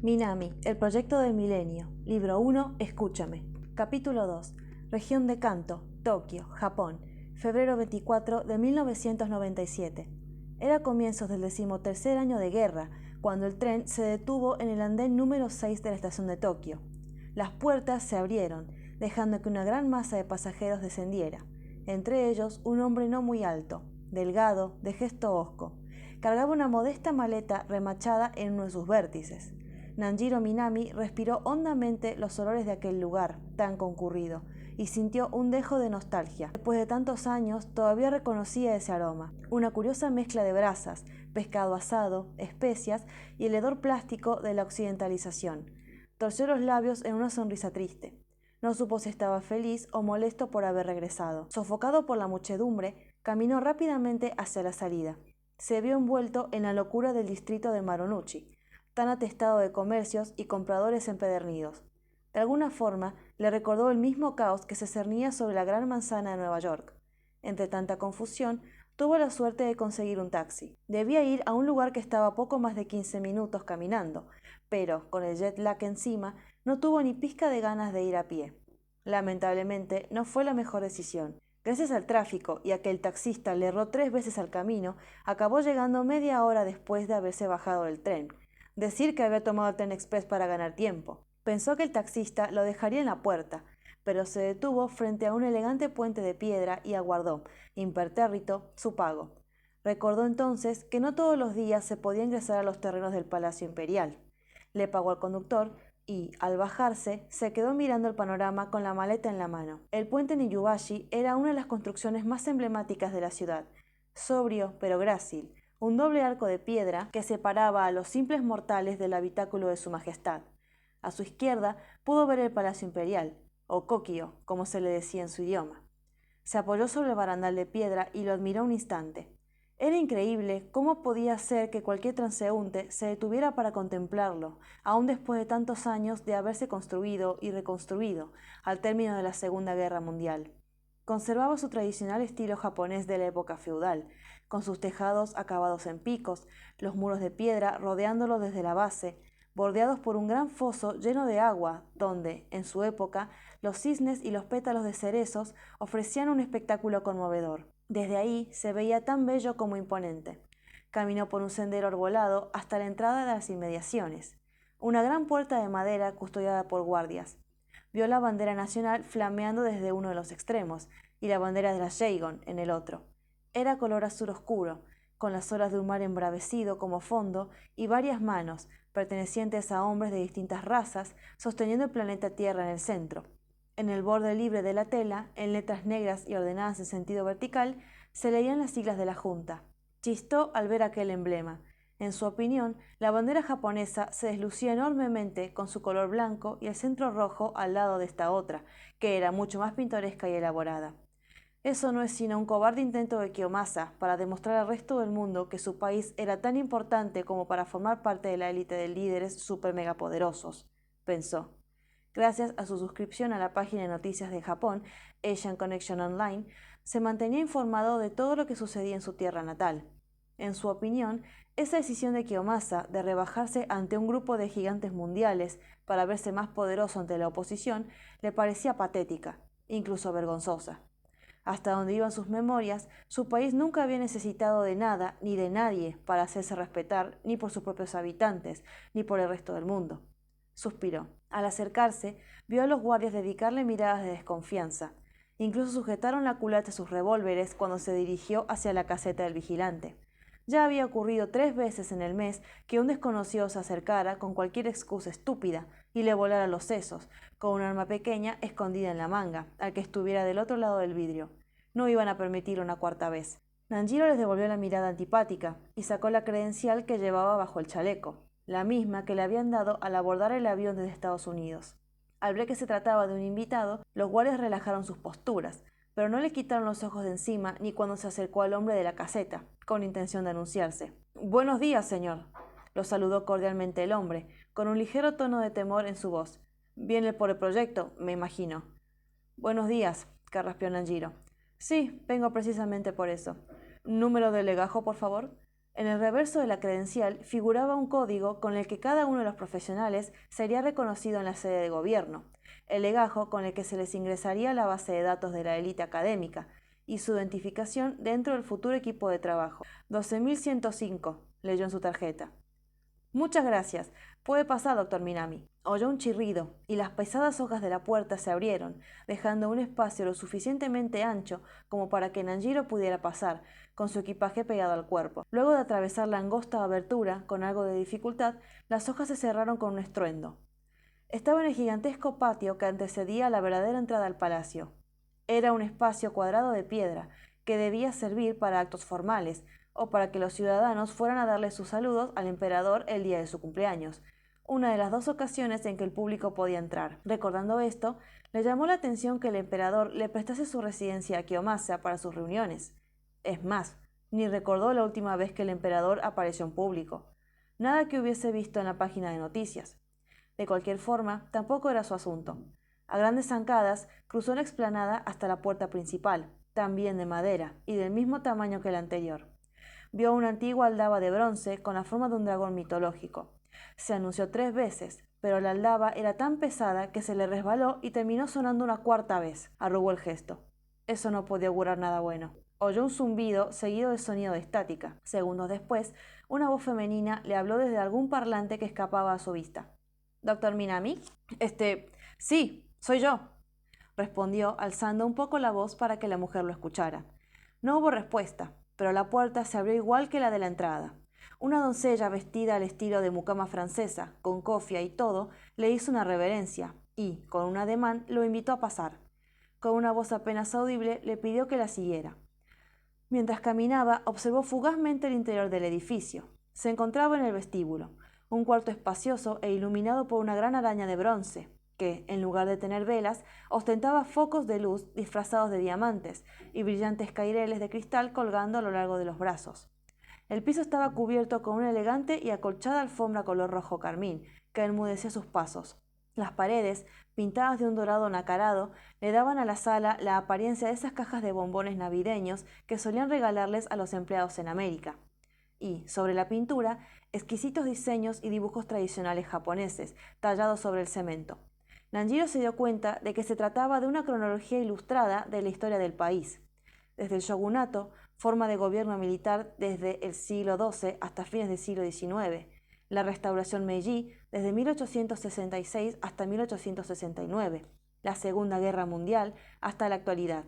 Minami, el proyecto del milenio. Libro 1, Escúchame. Capítulo 2. Región de Kanto, Tokio, Japón. Febrero 24 de 1997. Era comienzos del 13º año de guerra, cuando el tren se detuvo en el andén número 6 de la estación de Tokio. Las puertas se abrieron, dejando que una gran masa de pasajeros descendiera. Entre ellos, un hombre no muy alto, delgado, de gesto hosco. Cargaba una modesta maleta remachada en uno de sus vértices. Nanjiro Minami respiró hondamente los olores de aquel lugar tan concurrido y sintió un dejo de nostalgia. Después de tantos años, todavía reconocía ese aroma, una curiosa mezcla de brasas, pescado asado, especias y el hedor plástico de la occidentalización. Torció los labios en una sonrisa triste. No supo si estaba feliz o molesto por haber regresado. Sofocado por la muchedumbre, caminó rápidamente hacia la salida. Se vio envuelto en la locura del distrito de Marunouchi, tan atestado de comercios y compradores empedernidos. De alguna forma, le recordó el mismo caos que se cernía sobre la gran manzana de Nueva York. Entre tanta confusión, tuvo la suerte de conseguir un taxi. Debía ir a un lugar que estaba a poco más de 15 minutos caminando, pero, con el jet lag encima, no tuvo ni pizca de ganas de ir a pie. Lamentablemente, no fue la mejor decisión. Gracias al tráfico y a que el taxista le erró 3 veces al camino, acabó llegando media hora después de haberse bajado del tren. Decir que había tomado el tren express para ganar tiempo. Pensó que el taxista lo dejaría en la puerta, pero se detuvo frente a un elegante puente de piedra y aguardó, impertérrito, su pago. Recordó entonces que no todos los días se podía ingresar a los terrenos del Palacio Imperial. Le pagó al conductor y, al bajarse, se quedó mirando el panorama con la maleta en la mano. El puente Niyubashi era una de las construcciones más emblemáticas de la ciudad, sobrio pero grácil, un doble arco de piedra que separaba a los simples mortales del habitáculo de su majestad. A su izquierda pudo ver el Palacio Imperial, o Kokio, como se le decía en su idioma. Se apoyó sobre el barandal de piedra y lo admiró un instante. Era increíble cómo podía ser que cualquier transeúnte se detuviera para contemplarlo, aun después de tantos años de haberse construido y reconstruido al término de la Segunda Guerra Mundial. Conservaba su tradicional estilo japonés de la época feudal, con sus tejados acabados en picos, los muros de piedra rodeándolo desde la base, bordeados por un gran foso lleno de agua, donde, en su época, los cisnes y los pétalos de cerezos ofrecían un espectáculo conmovedor. Desde ahí se veía tan bello como imponente. Caminó por un sendero arbolado hasta la entrada de las inmediaciones. Una gran puerta de madera custodiada por guardias. Vio la bandera nacional flameando desde uno de los extremos y la bandera de la Seigon en el otro. Era color azul oscuro, con las olas de un mar embravecido como fondo y varias manos, pertenecientes a hombres de distintas razas, sosteniendo el planeta Tierra en el centro. En el borde libre de la tela, en letras negras y ordenadas en sentido vertical, se leían las siglas de la Junta. Chistó al ver aquel emblema. En su opinión, la bandera japonesa se deslucía enormemente con su color blanco y el centro rojo al lado de esta otra, que era mucho más pintoresca y elaborada. Eso no es sino un cobarde intento de Kiyomasa para demostrar al resto del mundo que su país era tan importante como para formar parte de la élite de líderes super megapoderosos, pensó. Gracias a su suscripción a la página de noticias de Japón, Asian Connection Online, se mantenía informado de todo lo que sucedía en su tierra natal. En su opinión, esa decisión de Kiyomasa de rebajarse ante un grupo de gigantes mundiales para verse más poderoso ante la oposición le parecía patética, incluso vergonzosa. Hasta donde iban sus memorias, su país nunca había necesitado de nada ni de nadie para hacerse respetar, ni por sus propios habitantes, ni por el resto del mundo. Suspiró. Al acercarse, vio a los guardias dedicarle miradas de desconfianza. Incluso sujetaron la culata de sus revólveres cuando se dirigió hacia la caseta del vigilante. Ya había ocurrido 3 veces en el mes que un desconocido se acercara con cualquier excusa estúpida y le volara los sesos, con un arma pequeña escondida en la manga, al que estuviera del otro lado del vidrio. No iban a permitirlo una 4ª vez. Nanjiro les devolvió la mirada antipática y sacó la credencial que llevaba bajo el chaleco, la misma que le habían dado al abordar el avión desde Estados Unidos. Al ver que se trataba de un invitado, los guardias relajaron sus posturas, pero no le quitaron los ojos de encima ni cuando se acercó al hombre de la caseta, con intención de anunciarse. «Buenos días, señor», lo saludó cordialmente el hombre, con un ligero tono de temor en su voz. «Viene por el proyecto, me imagino». «Buenos días», carraspeó Nanjiro. «Sí, vengo precisamente por eso. ¿Número de legajo, por favor?» En el reverso de la credencial figuraba un código con el que cada uno de los profesionales sería reconocido en la sede de gobierno, el legajo con el que se les ingresaría a la base de datos de la élite académica y su identificación dentro del futuro equipo de trabajo. 12.105, leyó en su tarjeta. Muchas gracias. Puede pasar, doctor Minami. Oyó un chirrido, y las pesadas hojas de la puerta se abrieron, dejando un espacio lo suficientemente ancho como para que Nanjiro pudiera pasar, con su equipaje pegado al cuerpo. Luego de atravesar la angosta abertura, con algo de dificultad, las hojas se cerraron con un estruendo. Estaba en el gigantesco patio que antecedía a la verdadera entrada al palacio. Era un espacio cuadrado de piedra, que debía servir para actos formales, o para que los ciudadanos fueran a darle sus saludos al emperador el día de su cumpleaños, una de las dos ocasiones en que el público podía entrar. Recordando esto, le llamó la atención que el emperador le prestase su residencia a Kiyomasa para sus reuniones. Es más, ni recordó la última vez que el emperador apareció en público. Nada que hubiese visto en la página de noticias. De cualquier forma, tampoco era su asunto. A grandes zancadas, cruzó la explanada hasta la puerta principal, también de madera y del mismo tamaño que la anterior. Vio una antigua aldaba de bronce con la forma de un dragón mitológico. Se anunció 3 veces, pero la aldaba era tan pesada que se le resbaló y terminó sonando una 4ª vez. Arrugó el gesto. Eso no podía augurar nada bueno. Oyó un zumbido seguido de sonido de estática. Segundos después, una voz femenina le habló desde algún parlante que escapaba a su vista. ¿Doctor Minami? Sí, soy yo, respondió, alzando un poco la voz para que la mujer lo escuchara. No hubo respuesta, pero la puerta se abrió igual que la de la entrada. Una doncella vestida al estilo de mucama francesa, con cofia y todo, le hizo una reverencia y, con un ademán, lo invitó a pasar. Con una voz apenas audible, le pidió que la siguiera. Mientras caminaba, observó fugazmente el interior del edificio. Se encontraba en el vestíbulo, un cuarto espacioso e iluminado por una gran araña de bronce, que, en lugar de tener velas, ostentaba focos de luz disfrazados de diamantes y brillantes caireles de cristal colgando a lo largo de los brazos. El piso estaba cubierto con una elegante y acolchada alfombra color rojo carmín, que enmudecía sus pasos. Las paredes, pintadas de un dorado nacarado, le daban a la sala la apariencia de esas cajas de bombones navideños que solían regalarles a los empleados en América. Y, sobre la pintura, exquisitos diseños y dibujos tradicionales japoneses, tallados sobre el cemento. Nanjiro se dio cuenta de que se trataba de una cronología ilustrada de la historia del país. Desde el shogunato, forma de gobierno militar desde el siglo XII hasta fines del siglo XIX, la restauración Meiji desde 1866 hasta 1869, la Segunda Guerra Mundial hasta la actualidad.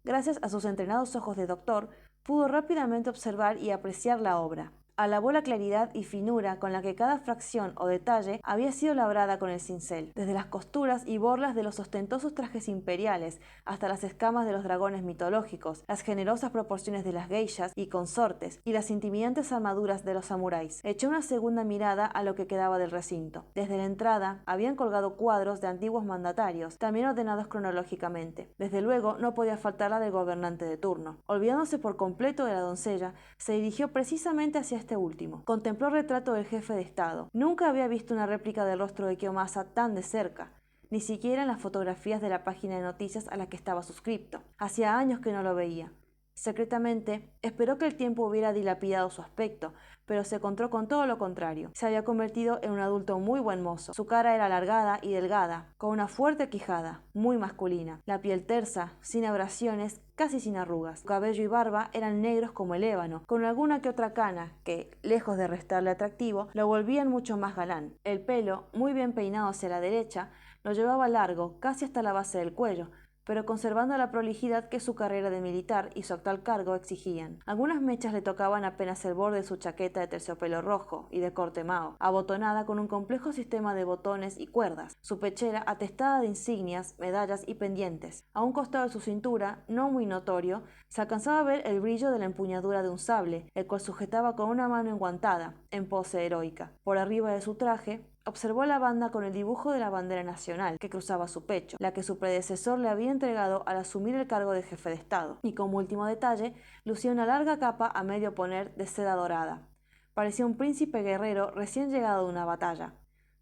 Gracias a sus entrenados ojos de doctor, pudo rápidamente observar y apreciar la obra. Alabó la claridad y finura con la que cada fracción o detalle había sido labrada con el cincel, desde las costuras y borlas de los ostentosos trajes imperiales hasta las escamas de los dragones mitológicos, las generosas proporciones de las geishas y consortes y las intimidantes armaduras de los samuráis. Echó una segunda mirada a lo que quedaba del recinto. Desde la entrada habían colgado cuadros de antiguos mandatarios, también ordenados cronológicamente. Desde luego no podía faltar la del gobernante de turno. Olvidándose por completo de la doncella, se dirigió precisamente hacia este último. Contempló el retrato del jefe de Estado. Nunca había visto una réplica del rostro de Kiyomasa tan de cerca, ni siquiera en las fotografías de la página de noticias a la que estaba suscripto. Hacía años que no lo veía. Secretamente, esperó que el tiempo hubiera dilapidado su aspecto, pero se encontró con todo lo contrario. Se había convertido en un adulto muy buen mozo. Su cara era alargada y delgada, con una fuerte quijada, muy masculina. La piel tersa, sin abrasiones, casi sin arrugas. Su cabello y barba eran negros como el ébano, con alguna que otra cana que, lejos de restarle atractivo, lo volvían mucho más galán. El pelo, muy bien peinado hacia la derecha, lo llevaba largo, casi hasta la base del cuello, pero conservando la prolijidad que su carrera de militar y su actual cargo exigían. Algunas mechas le tocaban apenas el borde de su chaqueta de terciopelo rojo y de corte mao, abotonada con un complejo sistema de botones y cuerdas, su pechera atestada de insignias, medallas y pendientes. A un costado de su cintura, no muy notorio, se alcanzaba a ver el brillo de la empuñadura de un sable, el cual sujetaba con una mano enguantada, en pose heroica. Por arriba de su traje, observó la banda con el dibujo de la bandera nacional que cruzaba su pecho, la que su predecesor le había entregado al asumir el cargo de jefe de Estado, y como último detalle, lucía una larga capa a medio poner de seda dorada. Parecía un príncipe guerrero recién llegado de una batalla.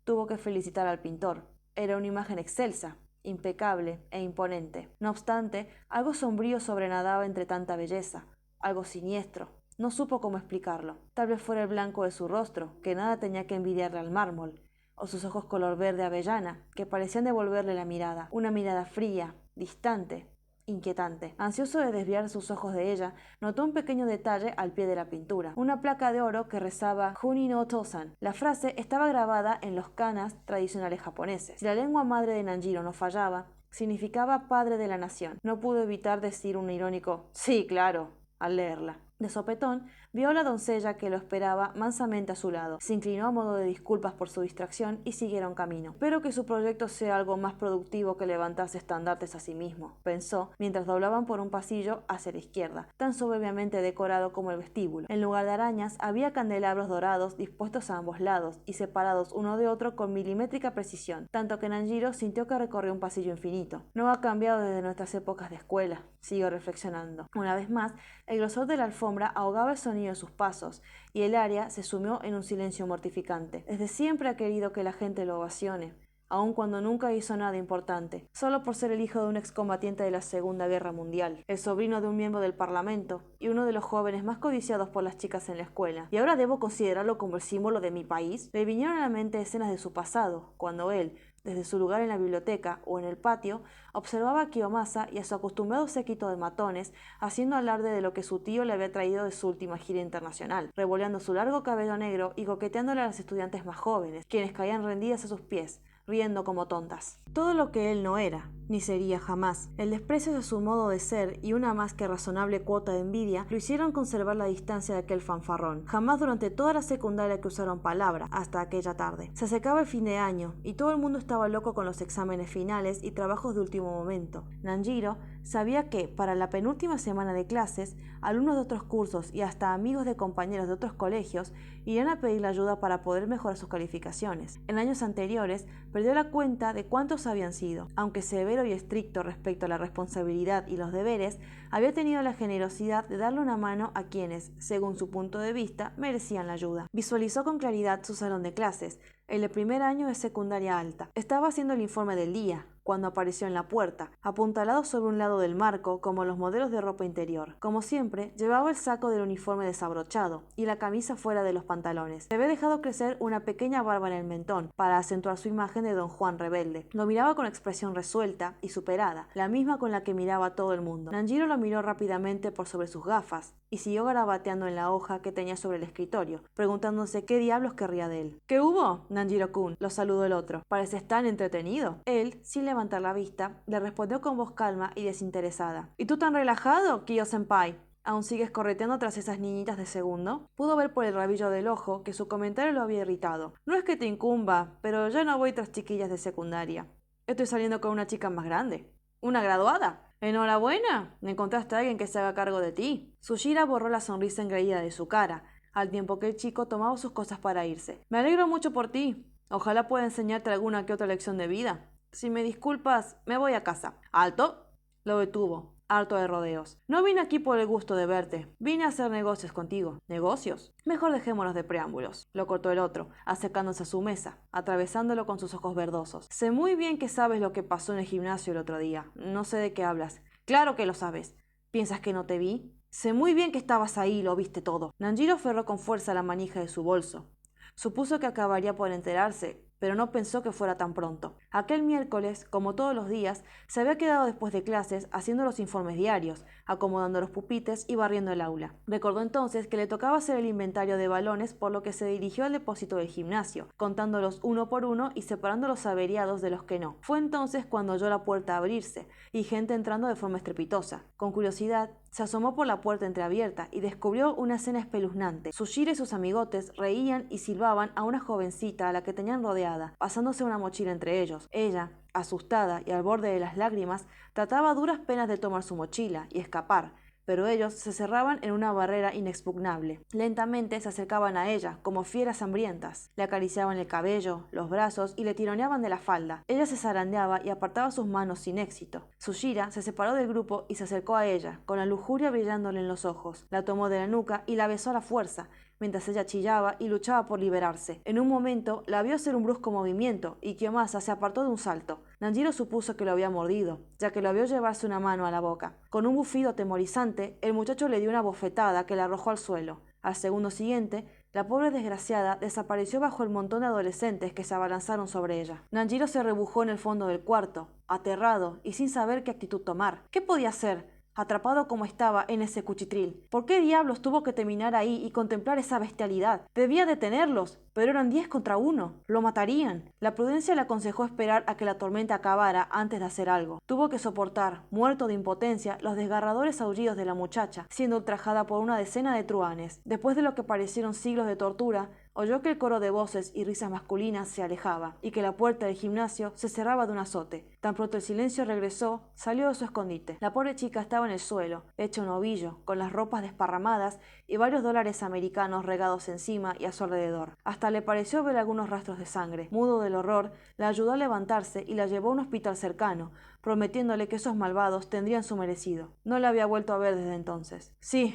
Tuvo que felicitar al pintor. Era una imagen excelsa, impecable e imponente. No obstante, algo sombrío sobrenadaba entre tanta belleza, algo siniestro, No supo cómo explicarlo. Tal vez fuera el blanco de su rostro, que nada tenía que envidiarle al mármol, o sus ojos color verde avellana, que parecían devolverle la mirada, una mirada fría, distante, inquietante. Ansioso de desviar sus ojos de ella, notó un pequeño detalle al pie de la pintura, una placa de oro que rezaba Huni no Tosan. La frase estaba grabada en los kanas tradicionales japoneses. Si la lengua madre de Nanjiro no fallaba, significaba padre de la nación. No pudo evitar decir un irónico «sí, claro», al leerla. De sopetón, vio a la doncella que lo esperaba mansamente a su lado. Se inclinó a modo de disculpas por su distracción y siguieron camino. Espero que su proyecto sea algo más productivo que levantarse estandartes a sí mismo, pensó, mientras doblaban por un pasillo hacia la izquierda, tan soberbiamente decorado como el vestíbulo. En lugar de arañas, había candelabros dorados dispuestos a ambos lados y separados uno de otro con milimétrica precisión, tanto que Nanjiro sintió que recorrió un pasillo infinito. No ha cambiado desde nuestras épocas de escuela, siguió reflexionando. Una vez más, el grosor de la alfombra ahogaba el sonido de sus pasos, y el área se sumió en un silencio mortificante. Desde siempre ha querido que la gente lo ovacione, aun cuando nunca hizo nada importante, solo por ser el hijo de un excombatiente de la Segunda Guerra Mundial, el sobrino de un miembro del Parlamento y uno de los jóvenes más codiciados por las chicas en la escuela. ¿Y ahora debo considerarlo como el símbolo de mi país? Le vinieron a la mente escenas de su pasado, cuando él, desde su lugar en la biblioteca o en el patio, observaba a Kiyomasa y a su acostumbrado séquito de matones haciendo alarde de lo que su tío le había traído de su última gira internacional, revoleando su largo cabello negro y coqueteándole a las estudiantes más jóvenes, quienes caían rendidas a sus pies, riendo como tontas. Todo lo que él no era, ni sería jamás. El desprecio de su modo de ser y una más que razonable cuota de envidia lo hicieron conservar la distancia de aquel fanfarrón. Jamás durante toda la secundaria cruzaron palabra, hasta aquella tarde. Se acercaba el fin de año, y todo el mundo estaba loco con los exámenes finales y trabajos de último momento. Nanjiro sabía que, para la penúltima semana de clases, alumnos de otros cursos y hasta amigos de compañeros de otros colegios irían a pedirle ayuda para poder mejorar sus calificaciones. En años anteriores, perdió la cuenta de cuántos habían sido. Aunque severo y estricto respecto a la responsabilidad y los deberes, había tenido la generosidad de darle una mano a quienes, según su punto de vista, merecían la ayuda. Visualizó con claridad su salón de clases, el de primer año de secundaria alta. Estaba haciendo el informe del día, cuando apareció en la puerta, apuntalado sobre un lado del marco como los modelos de ropa interior. Como siempre, llevaba el saco del uniforme desabrochado y la camisa fuera de los pantalones. Se había dejado crecer una pequeña barba en el mentón para acentuar su imagen de don Juan rebelde. Lo miraba con expresión resuelta y superada, la misma con la que miraba a todo el mundo. Nanjiro lo miró rápidamente por sobre sus gafas y siguió garabateando en la hoja que tenía sobre el escritorio, preguntándose qué diablos querría de él. ¿Qué hubo, Nanjiro-kun?, lo saludó el otro. ¿Pareces tan entretenido? Él, sin levantar la vista, le respondió con voz calma y desinteresada. ¿Y tú tan relajado, Kiyo-senpai? ¿Aún sigues correteando tras esas niñitas de segundo? Pudo ver por el rabillo del ojo que su comentario lo había irritado. No es que te incumba, pero ya no voy tras chiquillas de secundaria. Estoy saliendo con una chica más grande. ¿Una graduada? ¡Enhorabuena! Encontraste a alguien que se haga cargo de ti. Sushira borró la sonrisa engreída de su cara, al tiempo que el chico tomaba sus cosas para irse. Me alegro mucho por ti. Ojalá pueda enseñarte alguna que otra lección de vida. Si me disculpas, me voy a casa. ¡Alto! Lo detuvo, harto de rodeos. No vine aquí por el gusto de verte. Vine a hacer negocios contigo. ¿Negocios? Mejor dejémonos de preámbulos. Lo cortó el otro, acercándose a su mesa, atravesándolo con sus ojos verdosos. Sé muy bien que sabes lo que pasó en el gimnasio el otro día. No sé de qué hablas. Claro que lo sabes. ¿Piensas que no te vi? Sé muy bien que estabas ahí y lo viste todo. Nanjiro aferró con fuerza la manija de su bolso. Supuso que acabaría por enterarse, pero no pensó que fuera tan pronto. Aquel miércoles, como todos los días, se había quedado después de clases haciendo los informes diarios, acomodando los pupitres y barriendo el aula. Recordó entonces que le tocaba hacer el inventario de balones, por lo que se dirigió al depósito del gimnasio, contándolos uno por uno y separando los averiados de los que no. Fue entonces cuando oyó la puerta abrirse y gente entrando de forma estrepitosa. Con curiosidad, se asomó por la puerta entreabierta y descubrió una escena espeluznante. Sushiro y sus amigotes reían y silbaban a una jovencita a la que tenían rodeada, pasándose una mochila entre ellos. Ella, asustada y al borde de las lágrimas, trataba a duras penas de tomar su mochila y escapar, pero ellos se cerraban en una barrera inexpugnable. Lentamente se acercaban a ella, como fieras hambrientas. Le acariciaban el cabello, los brazos y le tironeaban de la falda. Ella se zarandeaba y apartaba sus manos sin éxito. Sushira se separó del grupo y se acercó a ella, con la lujuria brillándole en los ojos. La tomó de la nuca y la besó a la fuerza, mientras ella chillaba y luchaba por liberarse. En un momento la vio hacer un brusco movimiento y Kiyomasa se apartó de un salto. Nanjiro supuso que lo había mordido, ya que lo vio llevarse una mano a la boca. Con un bufido atemorizante, el muchacho le dio una bofetada que la arrojó al suelo. Al segundo siguiente, la pobre desgraciada desapareció bajo el montón de adolescentes que se abalanzaron sobre ella. Nanjiro se rebujó en el fondo del cuarto, aterrado y sin saber qué actitud tomar. ¿Qué podía hacer, atrapado como estaba en ese cuchitril? ¿Por qué diablos tuvo que terminar ahí y contemplar esa bestialidad? Debía detenerlos, pero eran 10 contra 1. Lo matarían. La prudencia le aconsejó esperar a que la tormenta acabara antes de hacer algo. Tuvo que soportar, muerto de impotencia, los desgarradores aullidos de la muchacha, siendo ultrajada por una decena de truhanes. Después de lo que parecieron siglos de tortura, oyó que el coro de voces y risas masculinas se alejaba, y que la puerta del gimnasio se cerraba de un azote. Tan pronto el silencio regresó, salió de su escondite. La pobre chica estaba en el suelo, hecha un ovillo, con las ropas desparramadas y varios dólares americanos regados encima y a su alrededor. Hasta le pareció ver algunos rastros de sangre. Mudo del horror, la ayudó a levantarse y la llevó a un hospital cercano, prometiéndole que esos malvados tendrían su merecido. No la había vuelto a ver desde entonces. Sí,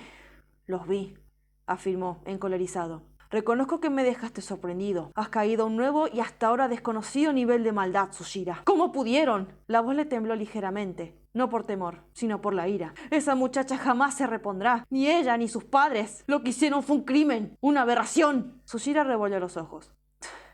los vi, afirmó, encolerizado. Reconozco que me dejaste sorprendido. Has caído a un nuevo y hasta ahora desconocido nivel de maldad, Tsushira. ¿Cómo pudieron? La voz le tembló ligeramente. No por temor, sino por la ira. Esa muchacha jamás se repondrá. Ni ella ni sus padres. Lo que hicieron fue un crimen. Una aberración. Tsushira revolvió los ojos.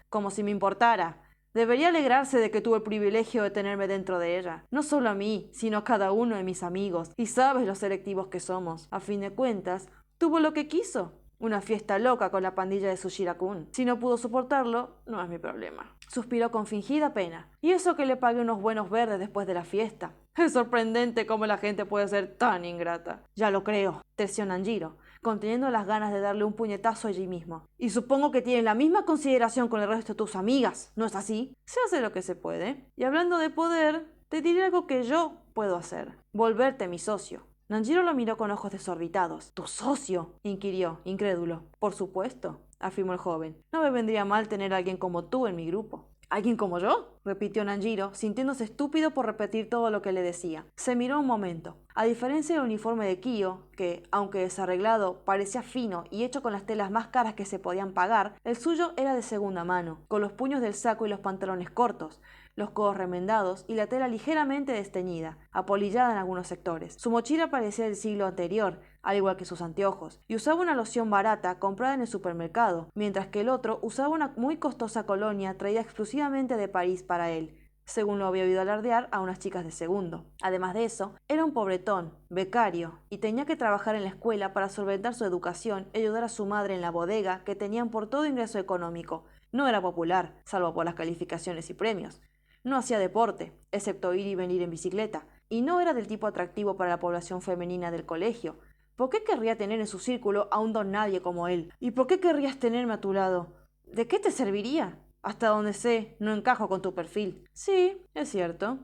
Como si me importara. Debería alegrarse de que tuve el privilegio de tenerme dentro de ella. No solo a mí, sino a cada uno de mis amigos. Y sabes lo selectivos que somos. A fin de cuentas, tuvo lo que quiso. Una fiesta loca con la pandilla de Tsushira-kun. Si no pudo soportarlo, no es mi problema. Suspiró con fingida pena. Y eso que le pagué unos buenos verdes después de la fiesta. Es sorprendente cómo la gente puede ser tan ingrata. Ya lo creo, terció Nanjiro, conteniendo las ganas de darle un puñetazo allí mismo. Y supongo que tienen la misma consideración con el resto de tus amigas, ¿no es así? Se hace lo que se puede. Y hablando de poder, te diré algo que yo puedo hacer. Volverte mi socio. Nanjiro lo miró con ojos desorbitados. ¿Tu socio?, inquirió, incrédulo. Por supuesto, afirmó el joven. No me vendría mal tener a alguien como tú en mi grupo. ¿Alguien como yo?, repitió Nanjiro, sintiéndose estúpido por repetir todo lo que le decía. Se miró un momento. A diferencia del uniforme de Kyo, que, aunque desarreglado, parecía fino y hecho con las telas más caras que se podían pagar, el suyo era de segunda mano, con los puños del saco y los pantalones cortos, los codos remendados y la tela ligeramente desteñida, apolillada en algunos sectores. Su mochila parecía del siglo anterior, al igual que sus anteojos, y usaba una loción barata comprada en el supermercado, mientras que el otro usaba una muy costosa colonia traída exclusivamente de París para él, según lo había oído alardear a unas chicas de segundo. Además de eso, era un pobretón, becario, y tenía que trabajar en la escuela para solventar su educación y ayudar a su madre en la bodega que tenían por todo ingreso económico. No era popular, salvo por las calificaciones y premios. No hacía deporte, excepto ir y venir en bicicleta, y no era del tipo atractivo para la población femenina del colegio. ¿Por qué querría tener en su círculo a un don nadie como él? ¿Y por qué querrías tenerme a tu lado? ¿De qué te serviría? Hasta donde sé, no encajo con tu perfil. Sí, es cierto.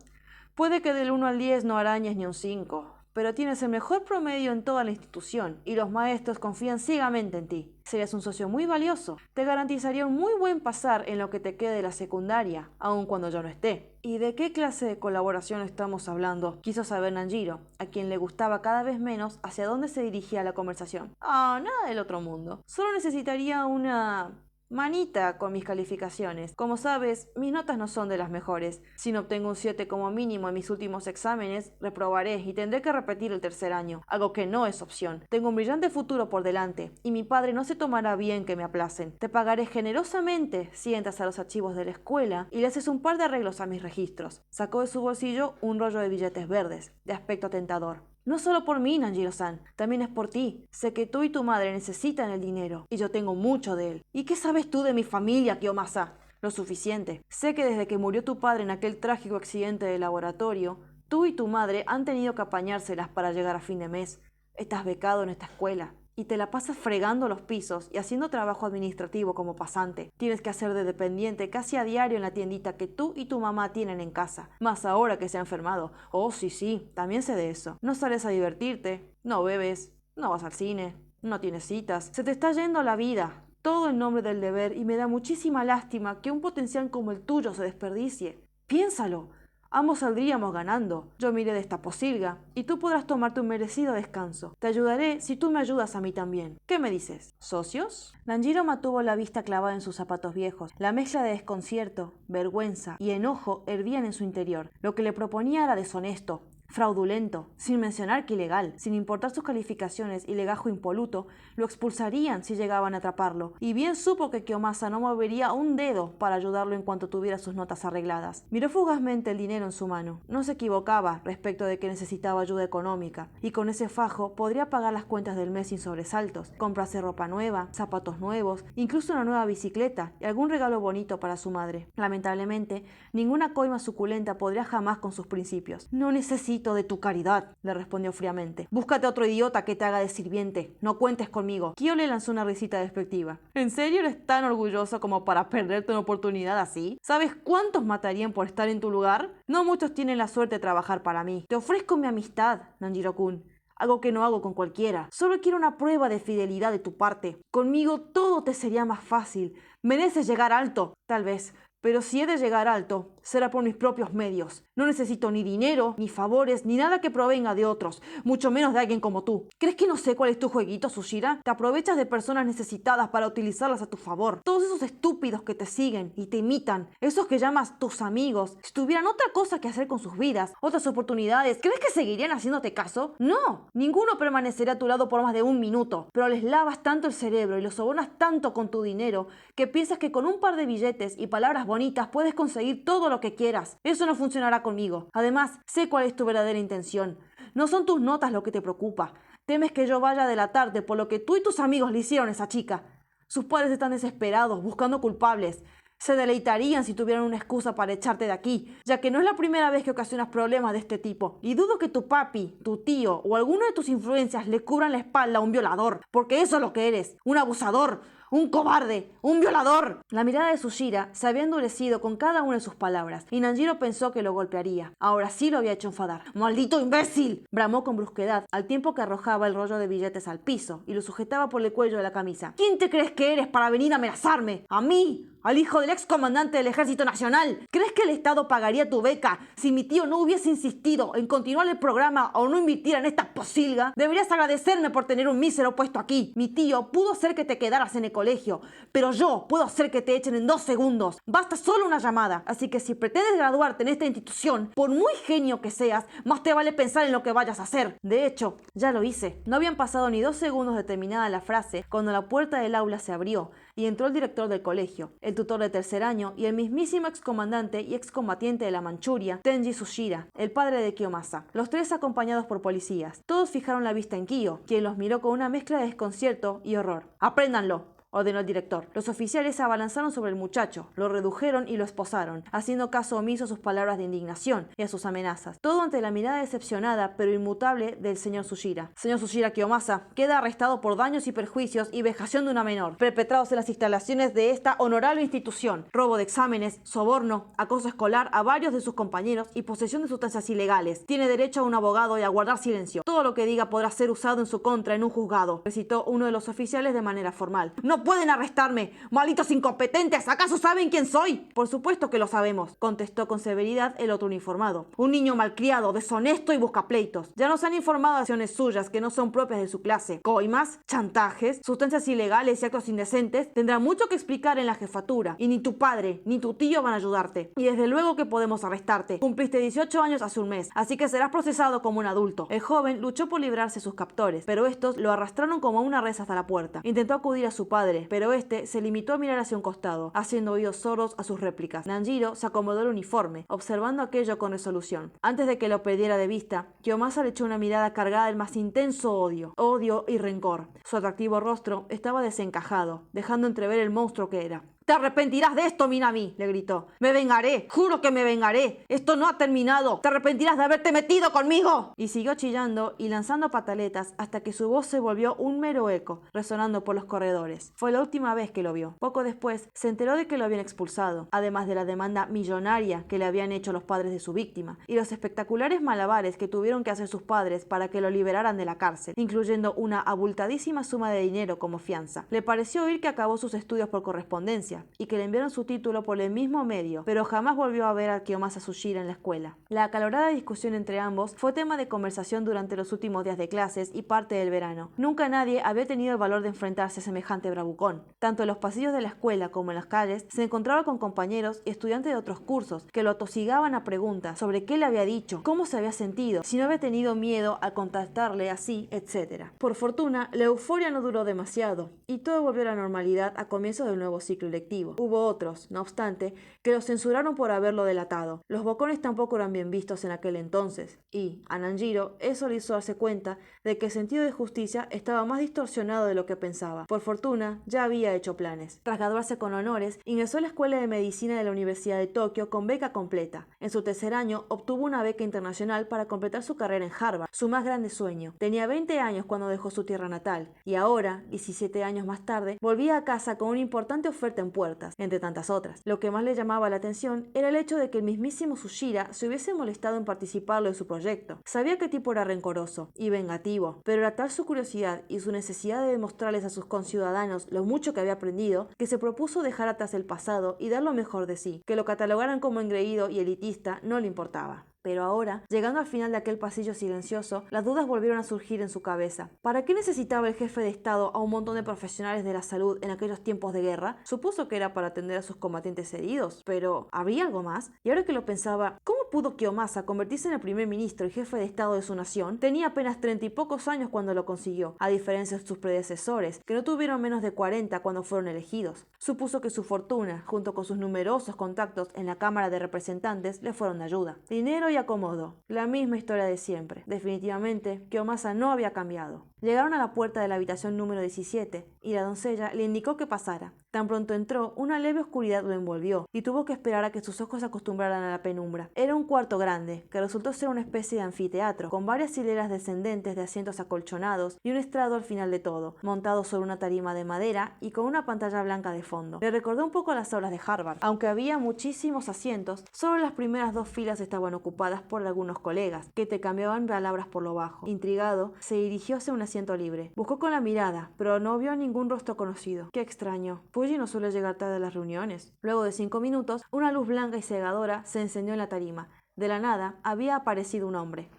Puede que del 1 al 10 no arañes ni un 5, pero tienes el mejor promedio en toda la institución y los maestros confían ciegamente en ti. Serías un socio muy valioso. Te garantizaría un muy buen pasar en lo que te quede de la secundaria, aun cuando yo no esté. ¿Y de qué clase de colaboración estamos hablando?, quiso saber Nanjiro, a quien le gustaba cada vez menos hacia dónde se dirigía la conversación. Nada del otro mundo. Solo necesitaría una manita con mis calificaciones. Como sabes, mis notas no son de las mejores. Si no obtengo un 7 como mínimo en mis últimos exámenes, reprobaré y tendré que repetir el tercer año, algo que no es opción. Tengo un brillante futuro por delante, y mi padre no se tomará bien que me aplacen. Te pagaré generosamente si entras a los archivos de la escuela y le haces un par de arreglos a mis registros. Sacó de su bolsillo un rollo de billetes verdes, de aspecto tentador. No solo por mí, Nanjiro-san, también es por ti. Sé que tú y tu madre necesitan el dinero, y yo tengo mucho de él. ¿Y qué sabes tú de mi familia, Kiyomasa? Lo suficiente. Sé que desde que murió tu padre en aquel trágico accidente de laboratorio, tú y tu madre han tenido que apañárselas para llegar a fin de mes. Estás becado en esta escuela, y te la pasas fregando los pisos y haciendo trabajo administrativo como pasante. Tienes que hacer de dependiente casi a diario en la tiendita que tú y tu mamá tienen en casa. Más ahora que se ha enfermado. Oh, sí, también sé de eso. No sales a divertirte, no bebes, no vas al cine, no tienes citas. Se te está yendo la vida, todo en nombre del deber, y me da muchísima lástima que un potencial como el tuyo se desperdicie. Piénsalo. Ambos saldríamos ganando. Yo me iré de esta posilga y tú podrás tomar tu merecido descanso. Te ayudaré si tú me ayudas a mí también. ¿Qué me dices? ¿Socios? Nanjiro mantuvo la vista clavada en sus zapatos viejos. La mezcla de desconcierto, vergüenza y enojo hervían en su interior. Lo que le proponía era deshonesto, fraudulento, sin mencionar que ilegal. Sin importar sus calificaciones y legajo impoluto, lo expulsarían si llegaban a atraparlo. Y bien supo que Kiyomasa no movería un dedo para ayudarlo en cuanto tuviera sus notas arregladas. Miró fugazmente el dinero en su mano. No se equivocaba respecto de que necesitaba ayuda económica, y con ese fajo podría pagar las cuentas del mes sin sobresaltos, comprarse ropa nueva, zapatos nuevos, incluso una nueva bicicleta y algún regalo bonito para su madre. Lamentablemente, ninguna coima suculenta podría jamás con sus principios. No necesito de tu caridad, le respondió fríamente. Búscate otro idiota que te haga de sirviente. No cuentes conmigo. Kyo le lanzó una risita despectiva. ¿En serio eres tan orgulloso como para perderte una oportunidad así? ¿Sabes cuántos matarían por estar en tu lugar? No muchos tienen la suerte de trabajar para mí. Te ofrezco mi amistad, Nanjiro-kun. Algo que no hago con cualquiera. Solo quiero una prueba de fidelidad de tu parte. Conmigo todo te sería más fácil. Mereces llegar alto, tal vez. Pero si he de llegar alto, será por mis propios medios. No necesito ni dinero, ni favores, ni nada que provenga de otros, mucho menos de alguien como tú. ¿Crees que no sé cuál es tu jueguito, Tsushira? Te aprovechas de personas necesitadas para utilizarlas a tu favor. Todos esos estúpidos que te siguen y te imitan, esos que llamas tus amigos, si tuvieran otra cosa que hacer con sus vidas, otras oportunidades, ¿crees que seguirían haciéndote caso? No, ninguno permanecerá a tu lado por más de un minuto, pero les lavas tanto el cerebro y los sobornas tanto con tu dinero que piensas que con un par de billetes y palabras bonitas puedes conseguir todo lo que quieras. Eso no funcionará conmigo. Además, sé cuál es tu verdadera intención. No son tus notas lo que te preocupa. Temes que yo vaya a delatarte por lo que tú y tus amigos le hicieron a esa chica. Sus padres están desesperados, buscando culpables. Se deleitarían si tuvieran una excusa para echarte de aquí, ya que no es la primera vez que ocasionas problemas de este tipo. Y dudo que tu papi, tu tío o alguno de tus influencias le cubran la espalda a un violador, porque eso es lo que eres, un abusador. ¡Un cobarde! ¡Un violador! La mirada de Tsushira se había endurecido con cada una de sus palabras, y Nanjiro pensó que lo golpearía. Ahora sí lo había hecho enfadar. ¡Maldito imbécil! Bramó con brusquedad, al tiempo que arrojaba el rollo de billetes al piso y lo sujetaba por el cuello de la camisa. ¿Quién te crees que eres para venir a amenazarme? ¿A mí? ¿Al hijo del ex comandante del Ejército Nacional? ¿Crees que el Estado pagaría tu beca si mi tío no hubiese insistido en continuar el programa o no invirtiera en esta posilga? Deberías agradecerme por tener un mísero puesto aquí. Mi tío pudo hacer que te quedaras en el colegio, pero yo puedo hacer que te echen en 2 segundos. Basta solo una llamada. Así que si pretendes graduarte en esta institución, por muy genio que seas, más te vale pensar en lo que vayas a hacer. De hecho, ya lo hice. No habían pasado ni 2 segundos de terminada la frase cuando la puerta del aula se abrió y entró el director del colegio, el tutor de tercer año y el mismísimo excomandante y excombatiente de la Manchuria, Tenji Tsushira, el padre de Kiyomasa. Los tres acompañados por policías. Todos fijaron la vista en Kiyo, quien los miró con una mezcla de desconcierto y horror. ¡Apréndanlo!, ordenó el director. Los oficiales se abalanzaron sobre el muchacho, lo redujeron y lo esposaron, haciendo caso omiso a sus palabras de indignación y a sus amenazas. Todo ante la mirada decepcionada pero inmutable del señor Tsushira. Señor Tsushira Kiyomasa queda arrestado por daños y perjuicios y vejación de una menor, perpetrados en las instalaciones de esta honorable institución, robo de exámenes, soborno, acoso escolar a varios de sus compañeros y posesión de sustancias ilegales. Tiene derecho a un abogado y a guardar silencio. Todo lo que diga podrá ser usado en su contra en un juzgado, recitó uno de los oficiales de manera formal. ¡No pueden arrestarme! ¡Malditos incompetentes! ¿Acaso saben quién soy? Por supuesto que lo sabemos, contestó con severidad el otro uniformado. Un niño malcriado, deshonesto y buscapleitos. Ya nos han informado de acciones suyas que no son propias de su clase. Coimas, chantajes, sustancias ilegales y actos indecentes. Tendrá mucho que explicar en la jefatura. Y ni tu padre ni tu tío van a ayudarte. Y desde luego que podemos arrestarte. Cumpliste 18 años hace un mes, así que serás procesado como un adulto. El joven luchó por librarse de sus captores, pero estos lo arrastraron como una res hasta la puerta. Intentó acudir a su padre, pero este se limitó a mirar hacia un costado, haciendo oídos sordos a sus réplicas. Nanjiro se acomodó el uniforme, observando aquello con resolución. Antes de que lo perdiera de vista, Kiyomasa le echó una mirada cargada del más intenso odio y rencor. Su atractivo rostro estaba desencajado, dejando entrever el monstruo que era. «¡Te arrepentirás de esto, Minami!», le gritó. «Me vengaré, juro que me vengaré. Esto no ha terminado. Te arrepentirás de haberte metido conmigo». Y siguió chillando y lanzando pataletas hasta que su voz se volvió un mero eco, resonando por los corredores. Fue la última vez que lo vio. Poco después se enteró de que lo habían expulsado, además de la demanda millonaria que le habían hecho los padres de su víctima, y los espectaculares malabares que tuvieron que hacer sus padres para que lo liberaran de la cárcel, incluyendo una abultadísima suma de dinero como fianza. Le pareció oír que acabó sus estudios por correspondencia, Tsushira y que le enviaron su título por el mismo medio, pero jamás volvió a ver a Kiyomasa Tsushira en la escuela. La acalorada discusión entre ambos fue tema de conversación durante los últimos días de clases y parte del verano. Nunca nadie había tenido el valor de enfrentarse a semejante bravucón. Tanto en los pasillos de la escuela como en las calles se encontraba con compañeros y estudiantes de otros cursos que lo atosigaban a preguntas sobre qué le había dicho, cómo se había sentido, si no había tenido miedo al contactarle así, etc. Por fortuna, la euforia no duró demasiado y todo volvió a la normalidad a comienzos del nuevo ciclo lectivo. Hubo otros, no obstante, que lo censuraron por haberlo delatado. Los bocones tampoco eran bien vistos en aquel entonces y, a Nanjiro, eso le hizo darse cuenta de que el sentido de justicia estaba más distorsionado de lo que pensaba. Por fortuna, ya había hecho planes. Tras graduarse con honores, ingresó a la Escuela de Medicina de la Universidad de Tokio con beca completa. En su tercer año, obtuvo una beca internacional para completar su carrera en Harvard, su más grande sueño. Tenía 20 años cuando dejó su tierra natal y ahora, 17 años más tarde, volvía a casa con una importante oferta en puertas, entre tantas otras. Lo que más le llamaba la atención era el hecho de que el mismísimo Tsushira se hubiese molestado en participarlo de su proyecto. Sabía que el tipo era rencoroso y vengativo, pero era tal su curiosidad y su necesidad de demostrarles a sus conciudadanos lo mucho que había aprendido, que se propuso dejar atrás el pasado y dar lo mejor de sí. Que lo catalogaran como engreído y elitista no le importaba. Pero ahora, llegando al final de aquel pasillo silencioso, las dudas volvieron a surgir en su cabeza. ¿Para qué necesitaba el jefe de Estado a un montón de profesionales de la salud en aquellos tiempos de guerra? Supuso que era para atender a sus combatientes heridos, pero ¿habría algo más? Y ahora que lo pensaba, ¿cómo pudo Kiyomasa convertirse en el primer ministro y jefe de Estado de su nación? Tenía apenas 30 y pocos años cuando lo consiguió, a diferencia de sus predecesores, que no tuvieron menos de 40 cuando fueron elegidos. Supuso que su fortuna, junto con sus numerosos contactos en la Cámara de Representantes, le fueron de ayuda. Dinero y acomodo. La misma historia de siempre. Definitivamente, Kiyomasa no había cambiado. Llegaron a la puerta de la habitación número 17 y la doncella le indicó que pasara. Tan pronto entró, una leve oscuridad lo envolvió y tuvo que esperar a que sus ojos se acostumbraran a la penumbra. Era un cuarto grande, que resultó ser una especie de anfiteatro, con varias hileras descendentes de asientos acolchonados y un estrado al final de todo, montado sobre una tarima de madera y con una pantalla blanca de fondo. Le recordó un poco a las aulas de Harvard. Aunque había muchísimos asientos, solo las primeras 2 filas estaban ocupadas por algunos colegas, que te cambiaban palabras por lo bajo. Intrigado, se dirigió hacia un asiento libre. Buscó con la mirada, pero no vio ningún rostro conocido. Qué extraño. Fuji no suele llegar tarde a las reuniones. Luego de 5 minutos, una luz blanca y cegadora se encendió en la tarima. De la nada, había aparecido un hombre.